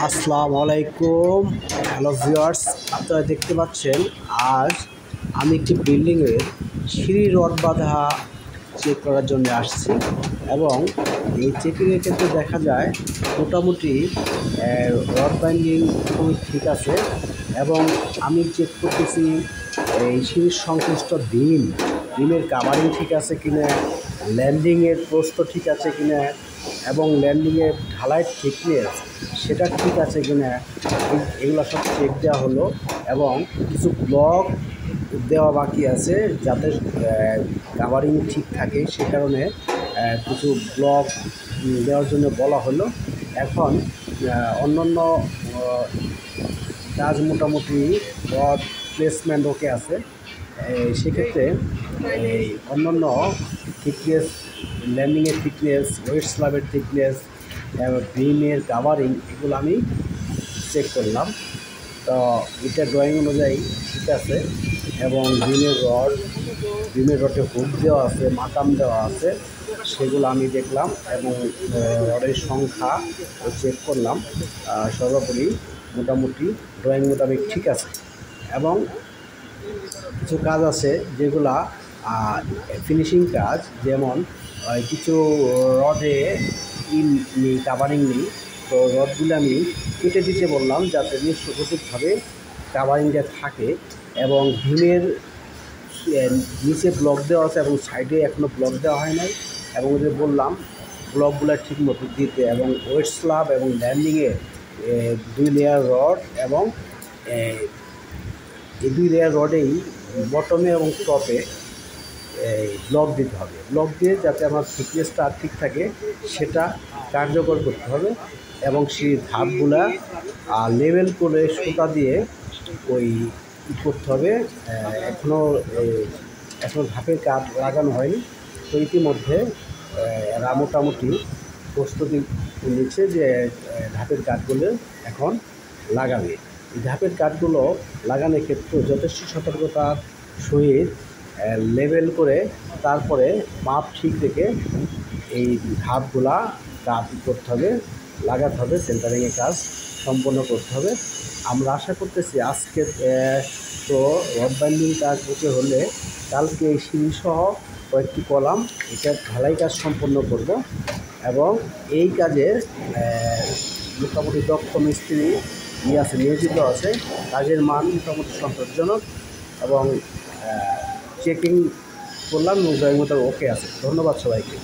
আসসালামু আলাইকুম। Hello viewers, আপনারা দেখতে পাচ্ছেন আজ আমি একটি বিল্ডিংয়ের সিঁড়ি রড বাঁধা চেক করার জন্য আসছি এবং এই চেকিংয়ের ক্ষেত্রে দেখা যায় মোটামুটি রড বাইন্ডিং খুবই ঠিক আছে এবং আমি চেক করতেছি এই সিঁড়ির সংশ্লিষ্ট বিমের কাভারিং ঠিক আছে কিনা, ল্যান্ডিংয়ের প্রস্থ ঠিক আছে কিনা এবং ল্যান্ডিংয়ের ঢালাই থিকনেস সেটা ঠিক আছে কিনা, এগুলো সব চেক দেওয়া হলো এবং কিছু ব্লক দেওয়া বাকি আছে যাতে কাভারিং ঠিক থাকে, সে কারণে কিছু ব্লক দেওয়ার জন্য বলা হলো। এখন অন্যান্য কাজ মোটামুটি রড প্লেসমেন্ট ওকে আছে। সেক্ষেত্রে এই অন্যান্য থিকনেস, ল্যান্ডিংয়ের থিকনেস, ওয়েট স্ল্যাবের থিকনেস, বিমের কাভারিং এগুলো আমি চেক করলাম। তো এটা ড্রয়িং অনুযায়ী ঠিক আছে এবং বিমের রডে হুক দেওয়া আছে, মাকাম দেওয়া আছে, সেগুলো আমি দেখলাম এবং রডের সংখ্যা চেক করলাম। সর্বোপরি মোটামুটি ড্রয়িং মোতাবেক ঠিক আছে এবং কিছু কাজ আছে যেগুলা ফিনিশিং কাজ, যেমন কিছু রডে নেই, কাভারিং নেই, তো রডগুলো আমি কেটে দিতে বললাম যাতে সঠিকভাবে কাভারিংটা থাকে এবং ভীমের নিচে ব্লক দেওয়া আছে এবং সাইডে এখনও ব্লক দেওয়া হয় নাই এবং ওদের বললাম ব্লকগুলো ঠিক মতো দিতে এবং ওয়েট স্ল্যাব এবং ল্যান্ডিংয়ে 2 লেয়ার রড এবং এই 2 লেয়ার রডেই বটমে এবং টপে ব্লক দিতে হবে। ব্লক দিয়ে যাতে আমার থিকনেসটা ঠিক থাকে সেটা কার্যকর করতে হবে এবং সেই ধাপগুলা লেভেল করে সুতা দিয়ে ওই করতে হবে। এখনও ধাপের কাঠ লাগানো হয়নি, তো ইতিমধ্যে এরা মোটামুটি প্রস্তুতি নিচ্ছে যে ধাপের কাঠগুলো এখন লাগাবে। এই ধাপের কাঠগুলো লাগানোর ক্ষেত্রে যথেষ্ট সতর্কতার সহিত লেবেল করে তারপরে মাপ ঠিক রেখে এই ধাপগুলা কাজ করতে হবে, লাগাতে হবে, সেন্টারিংয়ে কাজ সম্পন্ন করতে হবে। আমরা আশা করতেছি আজকে তো রড বাইন্ডিং কাজ ওকে হলে কালকে এই সিঁড়িসহ কয়েকটি কলাম এটা ঢালাই কাজ সম্পন্ন করব এবং এই কাজে মোটামুটি দক্ষ মিস্ত্রি নিয়োজিত আছে। কাজের মান মোটামুটি সন্তোষজনক এবং চেকিং করলাম এবং ড্রয়িং মতো ওকে আছে। ধন্যবাদ সবাইকে।